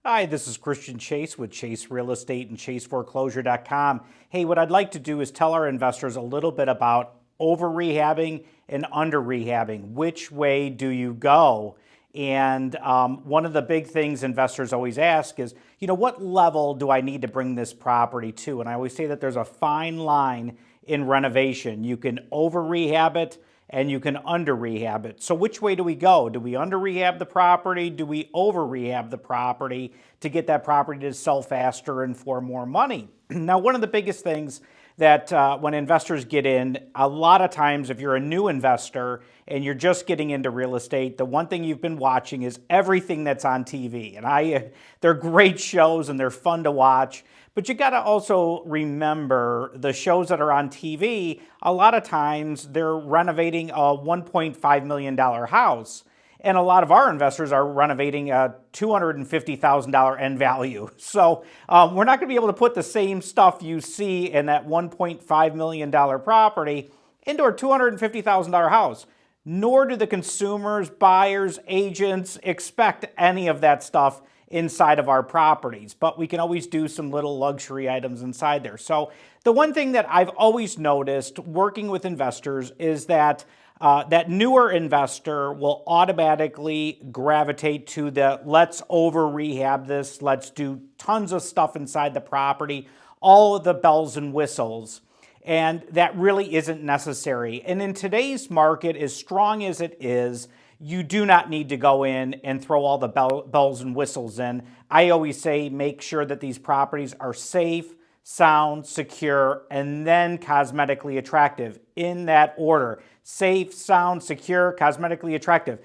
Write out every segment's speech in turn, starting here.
Hi, this is Christian Chase with Chase Real Estate and ChaseForeclosure.com. Hey, what I'd like to do is tell our investors a little bit about over rehabbing and under rehabbing. Which way do you go? And one of the big things investors always ask is, what level do I need to bring this property to? And I always say that there's a fine line in renovation. You can over rehab it and you can under rehab it. So which way do we go? Do we under rehab the property? Do we over rehab the property to get that property to sell faster and for more money? Now, one of the biggest things that when investors get in, a lot of times if you're a new investor and you're just getting into real estate, the one thing you've been watching is everything that's on TV. And they're great shows and they're fun to watch. But you got to also remember the shows that are on TV, a lot of times they're renovating a $1.5 million house. And a lot of our investors are renovating a $250,000 end value. So we're not going to be able to put the same stuff you see in that $1.5 million property into a $250,000 house. Nor do the consumers, buyers, agents expect any of that stuff inside of our properties, but we can always do some little luxury items inside there. So the one thing that I've always noticed working with investors is that that newer investor will automatically gravitate to the let's over rehab this, let's do tons of stuff inside the property, all of the bells and whistles. And that really isn't necessary. And in today's market, as strong as it is, you do not need to go in and throw all the bells and whistles in. I always say make sure that these properties are safe, sound, secure, and then cosmetically attractive in that order. Safe, sound, secure, cosmetically attractive.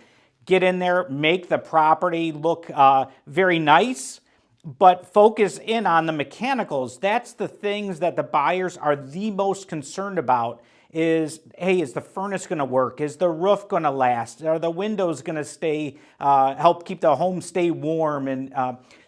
Get in there, make the property look very nice, but focus in on the mechanicals. That's the things that the buyers are the most concerned about is, hey, is the furnace going to work? Is the roof going to last? Are the windows going to stay, help keep the home stay warm? And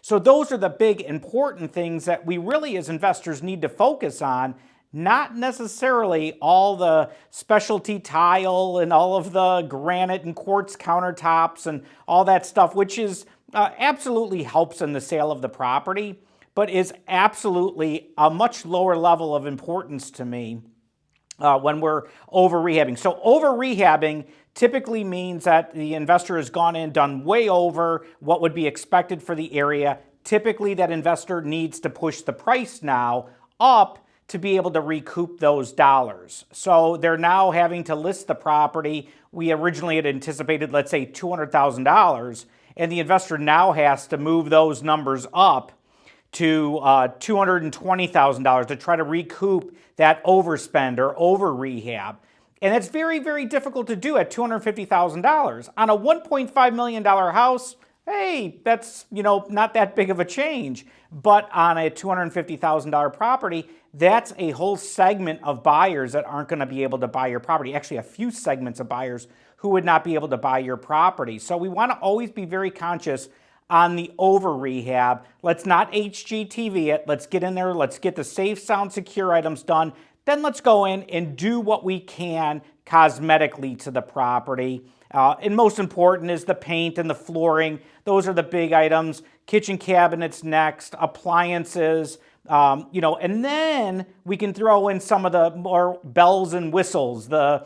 so those are the big important things that we really as investors need to focus on, not necessarily all the specialty tile and all of the granite and quartz countertops and all that stuff, which is absolutely helps in the sale of the property, but is absolutely a much lower level of importance to me when we're over rehabbing. So over rehabbing typically means that the investor has gone in, done way over what would be expected for the area. Typically that investor needs to push the price now up to be able to recoup those dollars. So they're now having to list the property. We originally had anticipated, let's say $200,000, and the investor now has to move those numbers up to $220,000 to try to recoup that overspend or over rehab. And that's very, very difficult to do at $250,000. On a $1.5 million house, hey, that's not that big of a change. But on a $250,000 property, that's a whole segment of buyers that aren't going to be able to buy your property. Actually, a few segments of buyers who would not be able to buy your property. So we want to always be very conscious on the over rehab. Let's not HGTV it. Let's get in there. Let's get the safe, sound, secure items done. Then let's go in and do what we can cosmetically to the property. And most important is the paint and the flooring. Those are the big items. Kitchen cabinets next, appliances, and then we can throw in some of the more bells and whistles, the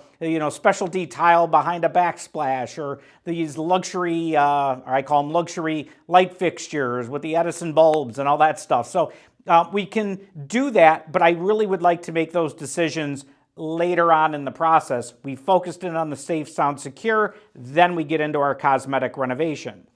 specialty tile behind a backsplash, or these luxury, or I call them luxury light fixtures with the Edison bulbs and all that stuff. So we can do that, but I really would like to make those decisions later on in the process. We focused in on the safe, sound, secure, then we get into our cosmetic renovation.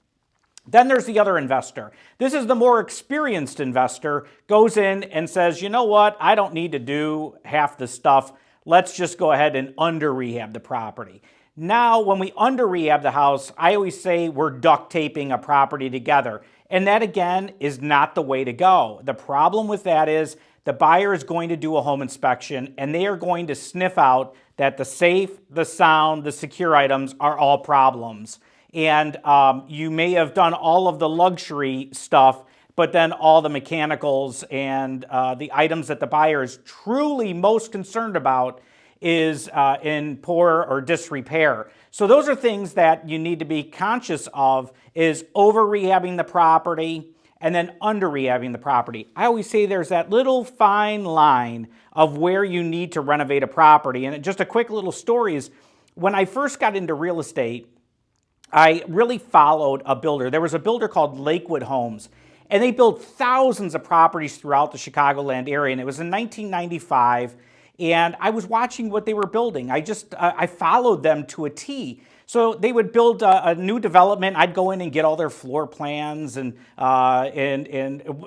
Then there's the other investor. This is the more experienced investor, goes in and says, you know what, I don't need to do half the stuff. Let's just go ahead and under rehab the property. Now, when we under rehab the house, I always say we're duct taping a property together. And that, again, is not the way to go. The problem with that is the buyer is going to do a home inspection and they are going to sniff out that the safe, the sound, the secure items are all problems. And you may have done all of the luxury stuff, but then all the mechanicals and the items that the buyer is truly most concerned about is in poor or disrepair. So those are things that you need to be conscious of, is over rehabbing the property and then under rehabbing the property. I always say there's that little fine line of where you need to renovate a property. And just a quick little story is when I first got into real estate, I really followed a builder. There was a builder called Lakewood Homes, and they built thousands of properties throughout the Chicagoland area, and it was in 1995, and I was watching what they were building. I followed them to a T. So they would build a new development. I'd go in and get all their floor plans and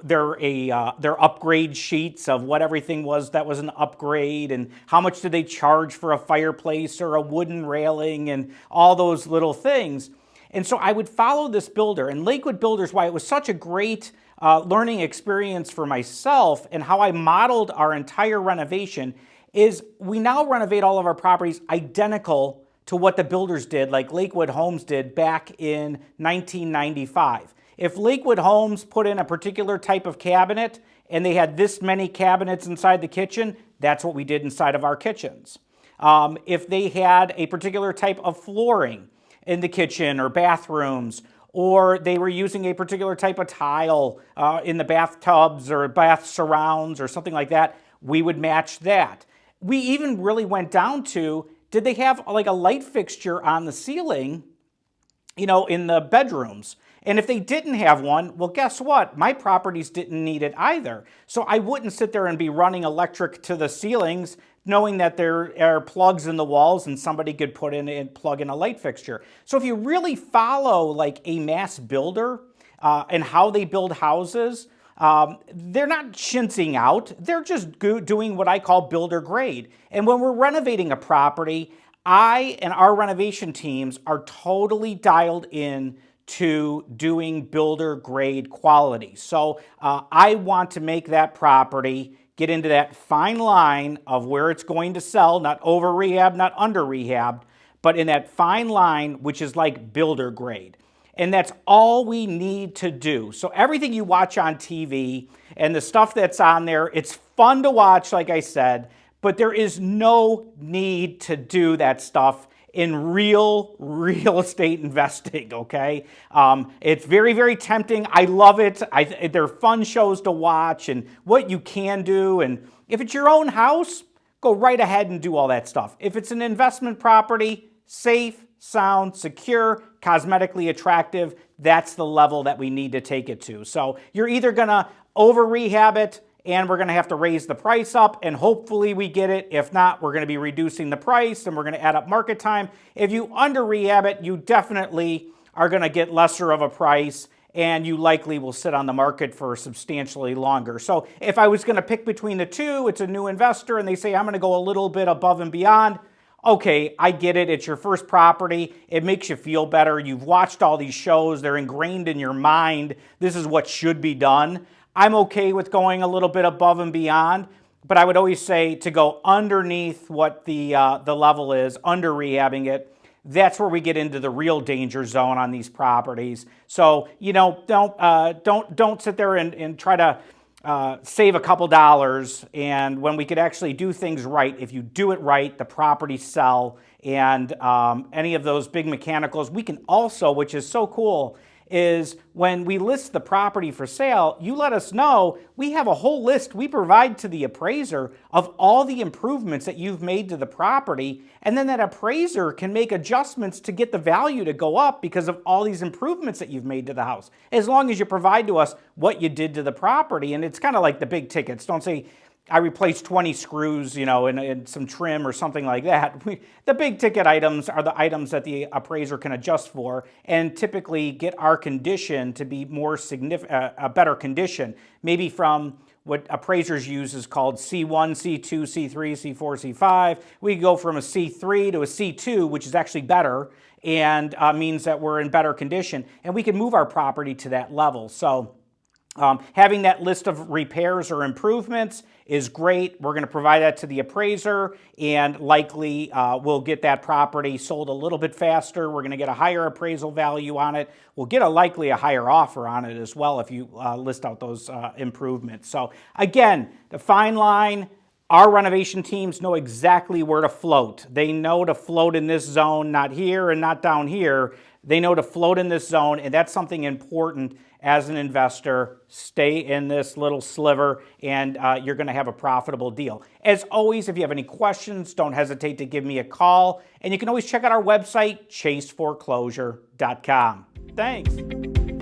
their upgrade sheets of what everything was that was an upgrade, and how much did they charge for a fireplace or a wooden railing and all those little things. And so I would follow this builder, and Lakewood Builders, why it was such a great learning experience for myself and how I modeled our entire renovation is we now renovate all of our properties identical to what the builders did, like Lakewood Homes did back in 1995. If Lakewood Homes put in a particular type of cabinet and they had this many cabinets inside the kitchen, that's what we did inside of our kitchens. If they had a particular type of flooring in the kitchen or bathrooms, or they were using a particular type of tile in the bathtubs or bath surrounds or something like that, we would match that. We even really went down to, did they have like a light fixture on the ceiling, in the bedrooms? And if they didn't have one, well, guess what? My properties didn't need it either. So I wouldn't sit there and be running electric to the ceilings knowing that there are plugs in the walls and somebody could put in and plug in a light fixture. So if you really follow like a mass builder and how they build houses, they're not chintzing out. They're just doing what I call builder grade. And when we're renovating a property, I and our renovation teams are totally dialed in to doing builder grade quality. So I want to make that property get into that fine line of where it's going to sell, not over rehab, not under rehab, but in that fine line, which is like builder grade. And that's all we need to do. So everything you watch on TV and the stuff that's on there, it's fun to watch, like I said, but there is no need to do that stuff in real estate investing, okay? It's very, very tempting. I love it. They're fun shows to watch and what you can do. And if it's your own house, go right ahead and do all that stuff. If it's an investment property, safe, sound, secure, cosmetically attractive, that's the level that we need to take it to. So you're either gonna over rehab it and we're gonna have to raise the price up and hopefully we get it. If not, we're gonna be reducing the price and we're gonna add up market time. If you under rehab it, you definitely are gonna get lesser of a price and you likely will sit on the market for substantially longer. So if I was gonna pick between the two, it's a new investor and they say, I'm gonna go a little bit above and beyond. Okay, I get it. It's your first property. It makes you feel better. You've watched all these shows. They're ingrained in your mind. This is what should be done. I'm okay with going a little bit above and beyond, but I would always say to go underneath what the level is, under rehabbing it. That's where we get into the real danger zone on these properties. So, don't sit there and try to save a couple dollars, and when we could actually do things right, if you do it right, the properties sell, and any of those big mechanicals. We can also, which is so cool, is when we list the property for sale, you let us know. We have a whole list we provide to the appraiser of all the improvements that you've made to the property, and then that appraiser can make adjustments to get the value to go up because of all these improvements that you've made to the house, as long as you provide to us what you did to the property. And it's kind of like the big tickets. Don't say, I replaced 20 screws, and some trim or something like that. The big ticket items are the items that the appraiser can adjust for and typically get our condition to be more significant, a better condition, maybe from what appraisers use is called C1, C2, C3, C4, C5. We go from a C3 to a C2, which is actually better and means that we're in better condition, and we can move our property to that level. So having that list of repairs or improvements is great. We're going to provide that to the appraiser, and likely we'll get that property sold a little bit faster. We're going to get a higher appraisal value on it. We'll get likely a higher offer on it as well if you list out those improvements. So again, the fine line, our renovation teams know exactly where to float. They know to float in this zone, not here and not down here. They know to float in this zone, and that's something important as an investor, stay in this little sliver, and you're going to have a profitable deal. As always, if you have any questions, don't hesitate to give me a call. And you can always check out our website, chaseforeclosure.com. Thanks.